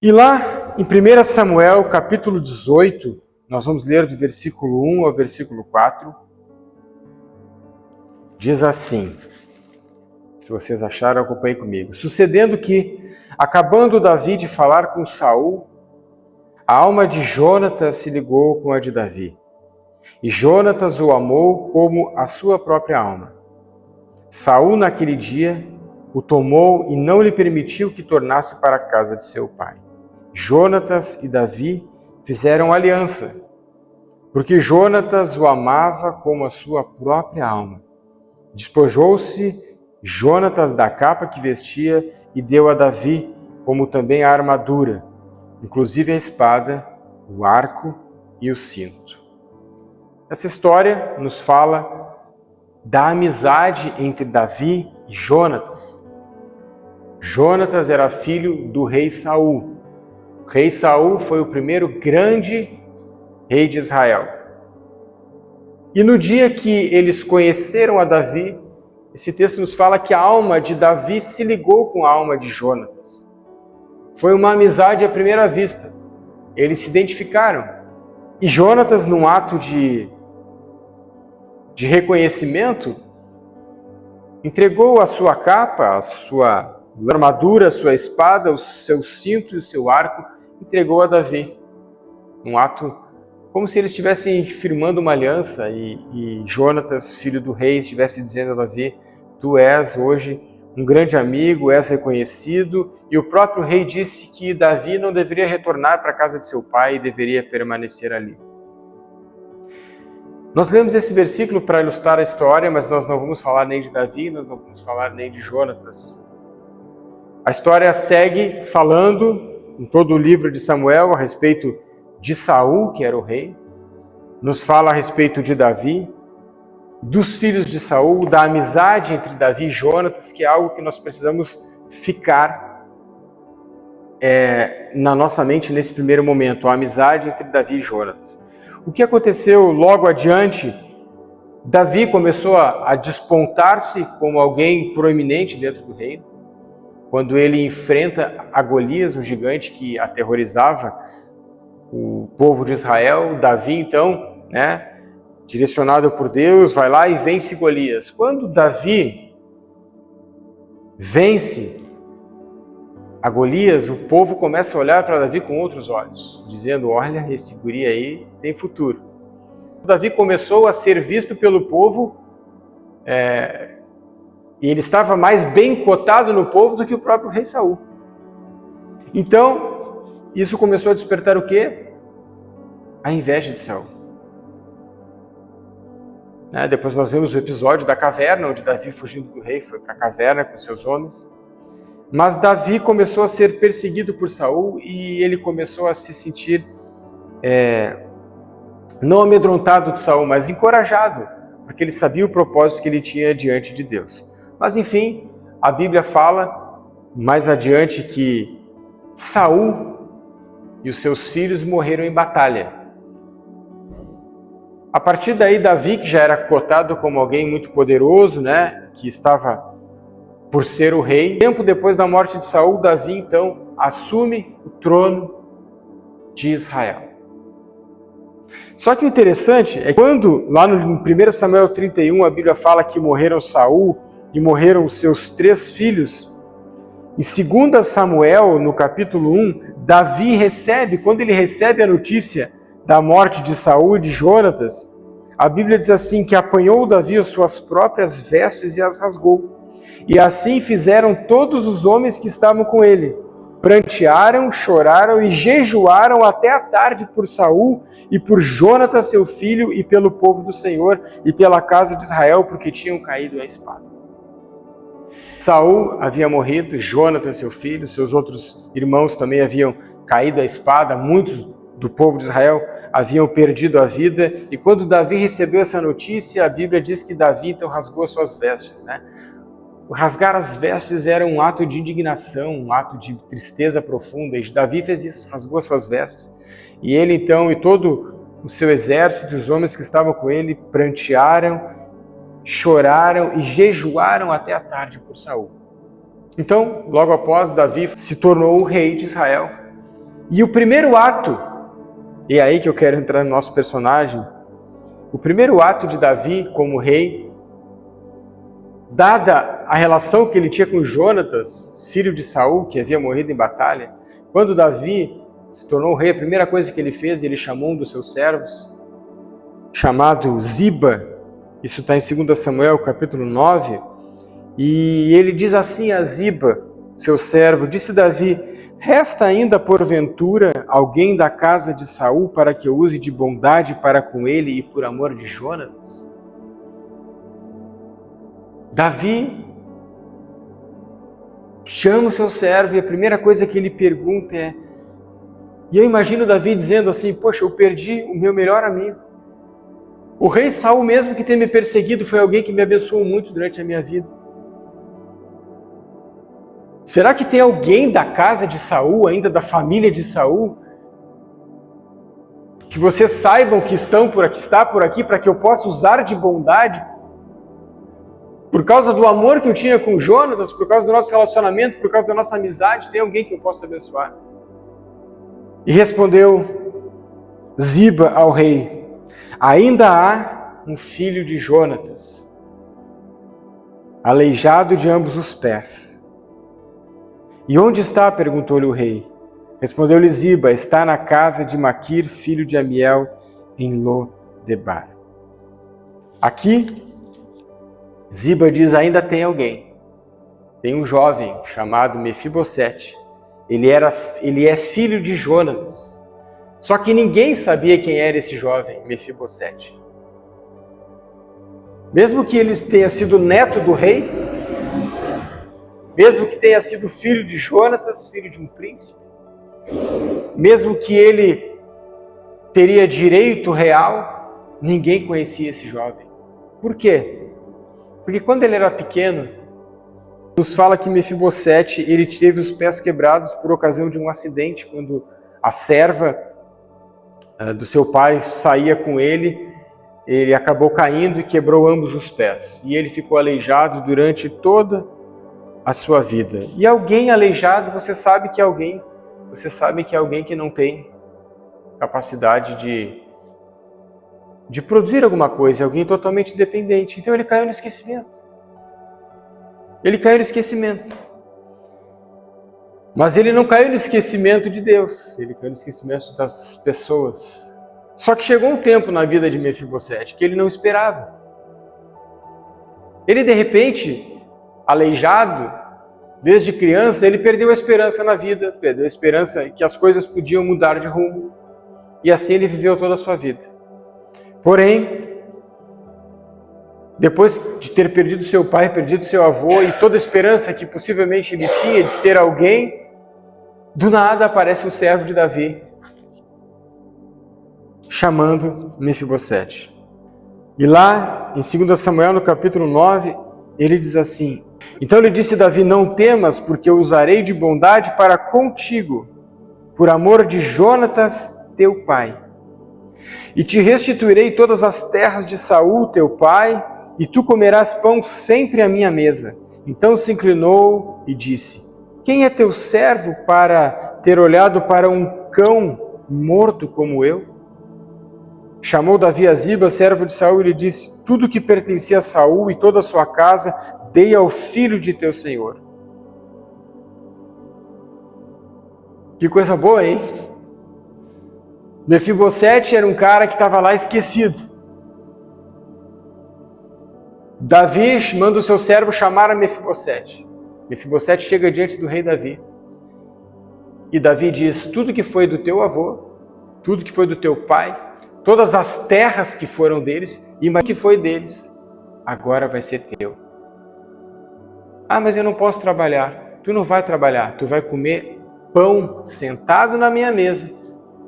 E lá em 1 Samuel, capítulo 18, nós vamos ler do versículo 1 ao versículo 4, diz assim, se vocês acharam, acompanhem comigo. Sucedendo que, acabando Davi de falar com Saul, a alma de Jonatas se ligou com a de Davi, e Jonatas o amou como a sua própria alma. Saul, naquele dia, o tomou e não lhe permitiu que tornasse para a casa de seu pai. Jonatas e Davi fizeram aliança, porque Jonatas o amava como a sua própria alma. Despojou-se Jonatas da capa que vestia e deu a Davi, como também a armadura, inclusive a espada, o arco e o cinto. Essa história nos fala da amizade entre Davi e Jonatas. Jonatas era filho do rei Saul. O rei Saul foi o primeiro grande rei de Israel. E no dia que eles conheceram a Davi, esse texto nos fala que a alma de Davi se ligou com a alma de Jonatas. Foi uma amizade à primeira vista. Eles se identificaram. E Jonatas, num ato de reconhecimento, entregou a sua capa, a sua armadura, a sua espada, o seu cinto e o seu arco, entregou a Davi. Um ato como se eles estivessem firmando uma aliança e Jonatas, filho do rei, estivesse dizendo a Davi: tu és hoje um grande amigo, és reconhecido. E o próprio rei disse que Davi não deveria retornar para a casa de seu pai e deveria permanecer ali. Nós lemos esse versículo para ilustrar a história, mas nós não vamos falar nem de Davi, nós não vamos falar nem de Jonatas. A história segue falando em todo o livro de Samuel a respeito de Saul, que era o rei, nos fala a respeito de Davi, dos filhos de Saul, da amizade entre Davi e Jonatas, que é algo que nós precisamos ficar na nossa mente nesse primeiro momento, a amizade entre Davi e Jonatas. O que aconteceu logo adiante? Davi começou a despontar-se como alguém proeminente dentro do reino, quando ele enfrenta a Golias, um gigante que aterrorizava o povo de Israel. Davi, então, direcionado por Deus, vai lá e vence Golias. Quando Davi vence a Golias, o povo começa a olhar para Davi com outros olhos, dizendo: olha, esse guri aí tem futuro. Davi começou a ser visto pelo povo, e ele estava mais bem cotado no povo do que o próprio rei Saul. Então, isso começou a despertar o quê? A inveja de Saul. Depois nós vemos o episódio da caverna, onde Davi, fugindo do rei, foi para a caverna com seus homens. Mas Davi começou a ser perseguido por Saul e ele começou a se sentir não amedrontado de Saul, mas encorajado, porque ele sabia o propósito que ele tinha diante de Deus. Mas enfim, a Bíblia fala mais adiante que Saul e os seus filhos morreram em batalha. A partir daí, Davi, que já era cotado como alguém muito poderoso, que estava por ser o rei, tempo depois da morte de Saul, Davi então assume o trono de Israel. Só que o interessante é que quando, lá no 1 Samuel 31, a Bíblia fala que morreram Saul e morreram os seus 3 filhos, em 2 Samuel, no capítulo 1, Davi recebe, quando ele recebe a notícia da morte de Saul e de Jonatas, a Bíblia diz assim, que apanhou Davi as suas próprias vestes e as rasgou. E assim fizeram todos os homens que estavam com ele. Prantearam, choraram e jejuaram até a tarde por Saul e por Jonatas seu filho e pelo povo do Senhor e pela casa de Israel, porque tinham caído à espada. Saul havia morrido, Jonatas seu filho, seus outros irmãos também haviam caído à espada, muitos do povo de Israel haviam perdido a vida, e quando Davi recebeu essa notícia, a Bíblia diz que Davi então rasgou as suas vestes, Rasgar as vestes era um ato de indignação, um ato de tristeza profunda, e Davi fez isso, rasgou as suas vestes. E ele então, e todo o seu exército, os homens que estavam com ele, prantearam, choraram e jejuaram até a tarde por Saul. Então, logo após, Davi se tornou o rei de Israel. E o primeiro ato, e é aí que eu quero entrar no nosso personagem, o primeiro ato de Davi como rei, dada a relação que ele tinha com Jonatas, filho de Saul, que havia morrido em batalha, quando Davi se tornou rei, a primeira coisa que ele fez, ele chamou um dos seus servos, chamado Ziba, isso está em 2 Samuel, capítulo 9, e ele diz assim a Ziba, seu servo, disse Davi, resta ainda porventura alguém da casa de Saul para que eu use de bondade para com ele e por amor de Jonatas? Davi chama o seu servo e a primeira coisa que ele pergunta é, e eu imagino Davi dizendo assim, poxa, eu perdi o meu melhor amigo. O rei Saul, mesmo que tenha me perseguido, foi alguém que me abençoou muito durante a minha vida. Será que tem alguém da casa de Saul, ainda da família de Saul, que vocês saibam que está por aqui, para que eu possa usar de bondade, por causa do amor que eu tinha com Jonatas, por causa do nosso relacionamento, por causa da nossa amizade, tem alguém que eu possa abençoar? E respondeu Ziba ao rei, ainda há um filho de Jonatas, aleijado de ambos os pés. E onde está? Perguntou-lhe o rei. Respondeu-lhe Ziba, está na casa de Maquir, filho de Amiel, em Lo-debar. Aqui, Ziba diz, ainda tem alguém. Tem um jovem chamado Mefibosete. Ele é filho de Jonatas. Só que ninguém sabia quem era esse jovem, Mefibosete. Mesmo que ele tenha sido neto do rei, mesmo que tenha sido filho de Jonatas, filho de um príncipe, mesmo que ele teria direito real, ninguém conhecia esse jovem. Por quê? Porque quando ele era pequeno, nos fala que Mefibosete, ele teve os pés quebrados por ocasião de um acidente, quando a serva do seu pai saía com ele, ele acabou caindo e quebrou ambos os pés. E ele ficou aleijado durante toda a sua vida. E alguém aleijado, você sabe que é alguém que não tem capacidade de produzir alguma coisa, alguém totalmente dependente. Então ele caiu no esquecimento. Mas ele não caiu no esquecimento de Deus, ele caiu no esquecimento das pessoas. Só que chegou um tempo na vida de Mefibosete que ele não esperava. Ele, de repente, aleijado, desde criança, ele perdeu a esperança na vida, perdeu a esperança que as coisas podiam mudar de rumo. E assim ele viveu toda a sua vida. Porém, depois de ter perdido seu pai, perdido seu avô e toda a esperança que possivelmente ele tinha de ser alguém, do nada aparece um servo de Davi, chamando Mefibosete. E lá, em 2 Samuel, no capítulo 9, ele diz assim, então lhe disse Davi, não temas, porque eu usarei de bondade para contigo, por amor de Jonatas, teu pai. E te restituirei todas as terras de Saul, teu pai, e tu comerás pão sempre à minha mesa. Então se inclinou e disse, quem é teu servo para ter olhado para um cão morto como eu? Chamou Davi a Ziba, servo de Saul, e lhe disse, tudo que pertencia a Saul e toda a sua casa, dei ao filho de teu senhor. Que coisa boa, hein? Mefibosete era um cara que estava lá esquecido. Davi manda o seu servo chamar a Mefibosete. Mefibosete chega diante do rei Davi. E Davi diz, tudo que foi do teu avô, tudo que foi do teu pai, todas as terras que foram deles, e mais que foi deles, agora vai ser teu. Ah, mas eu não posso trabalhar. Tu não vai trabalhar, tu vai comer pão sentado na minha mesa,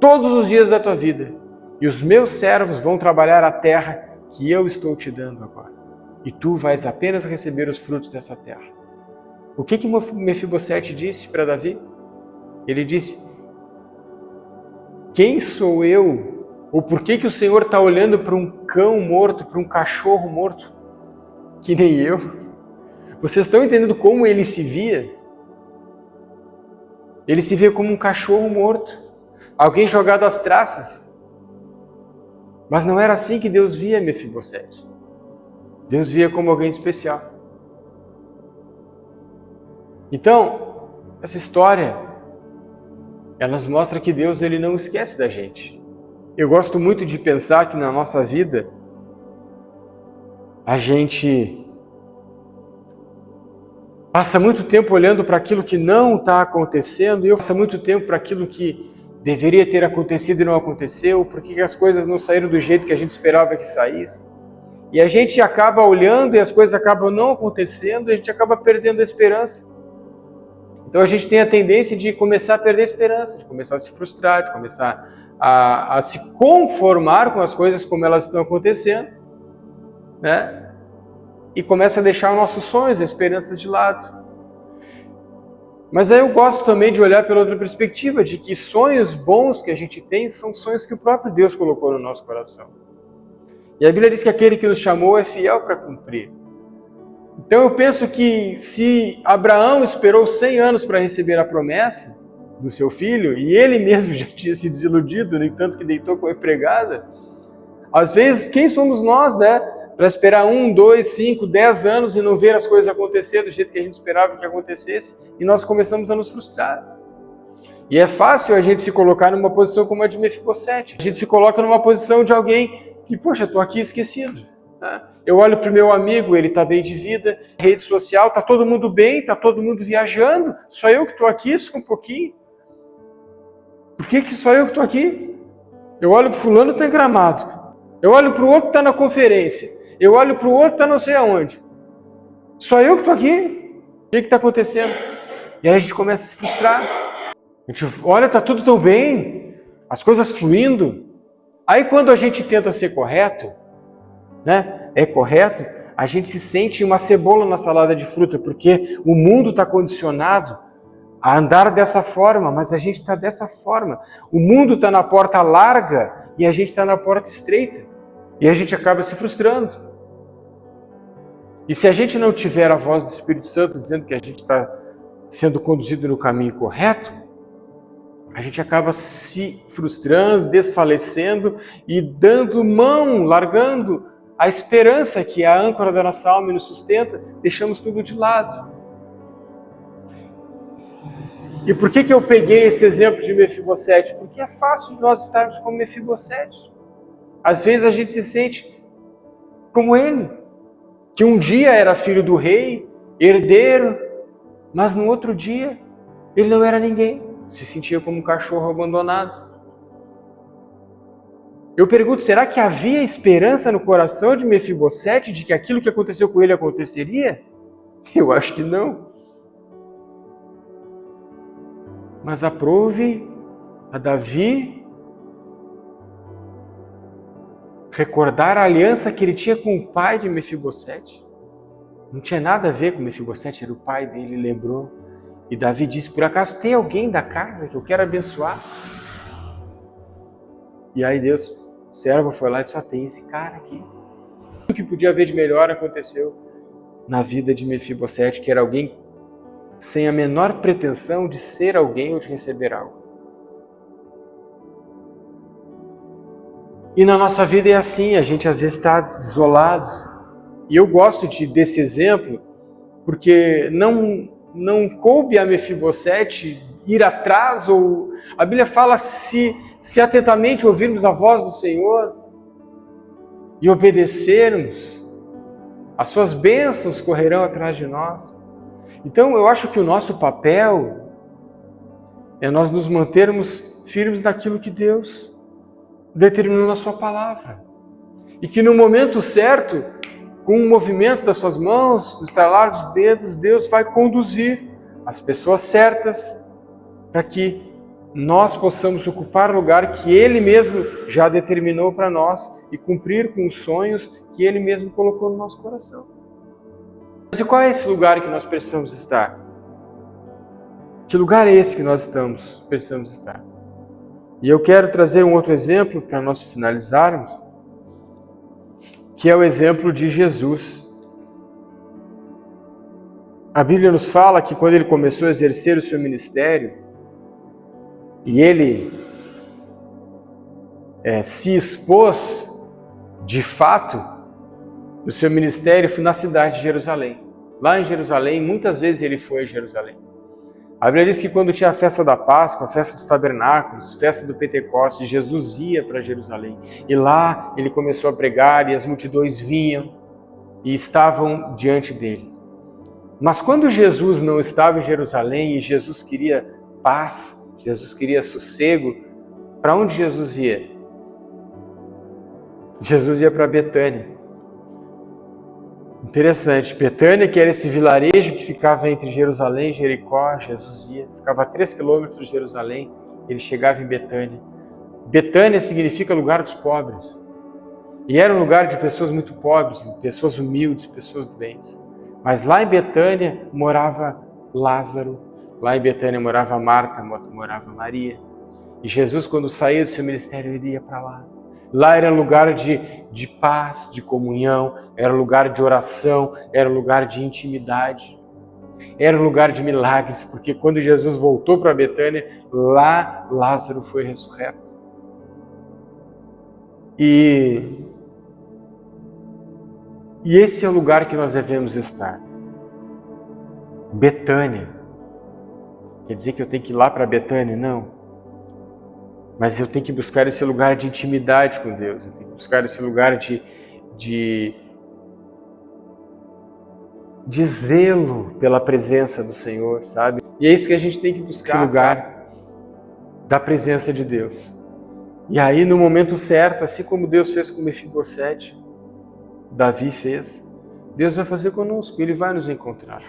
todos os dias da tua vida. E os meus servos vão trabalhar a terra que eu estou te dando agora. E tu vais apenas receber os frutos dessa terra. O que Mefibosete disse para Davi? Ele disse, quem sou eu? Ou por que o Senhor está olhando para um cão morto, para um cachorro morto? Que nem eu. Vocês estão entendendo como ele se via? Ele se via como um cachorro morto. alguém jogado às traças. Mas não era assim que Deus via Mefibosete. Deus via como alguém especial. Então, essa história, ela nos mostra que Deus ele não esquece da gente. Eu gosto muito de pensar que na nossa vida, a gente passa muito tempo olhando para aquilo que não está acontecendo, e eu passo muito tempo para aquilo que deveria ter acontecido e não aconteceu, porque as coisas não saíram do jeito que a gente esperava que saísse. E a gente acaba olhando e as coisas acabam não acontecendo, e a gente acaba perdendo a esperança. Então a gente tem a tendência de começar a perder a esperança, de começar a se frustrar, de começar a se conformar com as coisas como elas estão acontecendo, né? E começa a deixar os nossos sonhos, as esperanças de lado. Mas aí eu gosto também de olhar pela outra perspectiva, de que sonhos bons que a gente tem são sonhos que o próprio Deus colocou no nosso coração. E a Bíblia diz que aquele que nos chamou é fiel para cumprir. Então eu penso que se Abraão esperou 100 anos para receber a promessa do seu filho, e ele mesmo já tinha se desiludido, no entanto que deitou com a empregada, às vezes quem somos nós, né? Para esperar 1, 2, 5, 10 anos e não ver as coisas acontecer do jeito que a gente esperava que acontecesse, e nós começamos a nos frustrar. E é fácil a gente se colocar numa posição como a de Mefibosete. A gente se coloca numa posição de alguém que, poxa, estou aqui esquecido. Né? Eu olho para o meu amigo, ele está bem de vida, rede social, está todo mundo bem, está todo mundo viajando, só eu que estou aqui, só um pouquinho. Por que só eu que estou aqui? Eu olho para o fulano que está em Gramado, eu olho para o outro que está na conferência, eu olho para o outro que está não sei aonde. Só eu que estou aqui? O que está acontecendo? E aí a gente começa a se frustrar. A gente olha, está tudo tão bem, as coisas fluindo. Aí quando a gente tenta ser correto, né? É correto, a gente se sente uma cebola na salada de fruta, porque o mundo está condicionado a andar dessa forma, mas a gente está dessa forma. O mundo está na porta larga e a gente está na porta estreita. E a gente acaba se frustrando. E se a gente não tiver a voz do Espírito Santo dizendo que a gente está sendo conduzido no caminho correto, a gente acaba se frustrando, desfalecendo e dando mão, largando a esperança que é a âncora da nossa alma e nos sustenta, deixamos tudo de lado. E por que eu peguei esse exemplo de Mefibosete? Porque é fácil de nós estarmos como Mefibosete. Às vezes a gente se sente como ele, que um dia era filho do rei, herdeiro, mas no outro dia ele não era ninguém, se sentia como um cachorro abandonado. Eu pergunto, será que havia esperança no coração de Mefibosete de que aquilo que aconteceu com ele aconteceria? Eu acho que não. Mas aprove a Davi recordar a aliança que ele tinha com o pai de Mefibosete. Não tinha nada a ver com Mefibosete, era o pai dele, lembrou. E Davi disse, por acaso tem alguém da casa que eu quero abençoar? E aí Deus, o servo foi lá e disse, só tem esse cara aqui. O que podia haver de melhor aconteceu na vida de Mefibosete, que era alguém sem a menor pretensão de ser alguém ou de receber algo. E na nossa vida é assim, a gente às vezes está isolado. E eu gosto desse exemplo, porque não coube a Mefibosete ir atrás, ou a Bíblia fala se atentamente ouvirmos a voz do Senhor e obedecermos, as suas bênçãos correrão atrás de nós. Então eu acho que o nosso papel é nós nos mantermos firmes naquilo que Deus determinou na sua palavra. E que no momento certo, com o movimento das suas mãos, no estalar dos dedos, Deus vai conduzir as pessoas certas para que nós possamos ocupar o lugar que Ele mesmo já determinou para nós e cumprir com os sonhos que Ele mesmo colocou no nosso coração. Mas e qual é esse lugar que nós precisamos estar? Que lugar é esse que nós precisamos estar? E eu quero trazer um outro exemplo para nós finalizarmos, que é o exemplo de Jesus. A Bíblia nos fala que quando ele começou a exercer o seu ministério, e ele se expôs, de fato, no seu ministério foi na cidade de Jerusalém. Lá em Jerusalém, muitas vezes ele foi a Jerusalém. A Bíblia diz que quando tinha a festa da Páscoa, a festa dos tabernáculos, festa do Pentecostes, Jesus ia para Jerusalém. E lá ele começou a pregar e as multidões vinham e estavam diante dele. Mas quando Jesus não estava em Jerusalém e Jesus queria paz, Jesus queria sossego, para onde Jesus ia? Jesus ia para Betânia. Interessante, Betânia, que era esse vilarejo que ficava entre Jerusalém e Jericó, Jesus ia, ficava a 3 quilômetros de Jerusalém, ele chegava em Betânia. Betânia significa lugar dos pobres. E era um lugar de pessoas muito pobres, pessoas humildes, pessoas doentes. Mas lá em Betânia morava Lázaro, lá em Betânia morava Marta, morava Maria. E Jesus, quando saía do seu ministério, ele ia para lá. Lá era lugar de paz, de comunhão, era lugar de oração, era lugar de intimidade, era lugar de milagres, porque quando Jesus voltou para Betânia, lá Lázaro foi ressurreto. E esse é o lugar que nós devemos estar. Betânia. Quer dizer que eu tenho que ir lá para Betânia? Não. Mas eu tenho que buscar esse lugar de intimidade com Deus. Eu tenho que buscar esse lugar de zelo pela presença do Senhor, sabe? E é isso que a gente tem que buscar, esse lugar da presença de Deus. E aí, no momento certo, assim como Deus fez com Mefibosete, Davi fez, Deus vai fazer conosco, Ele vai nos encontrar.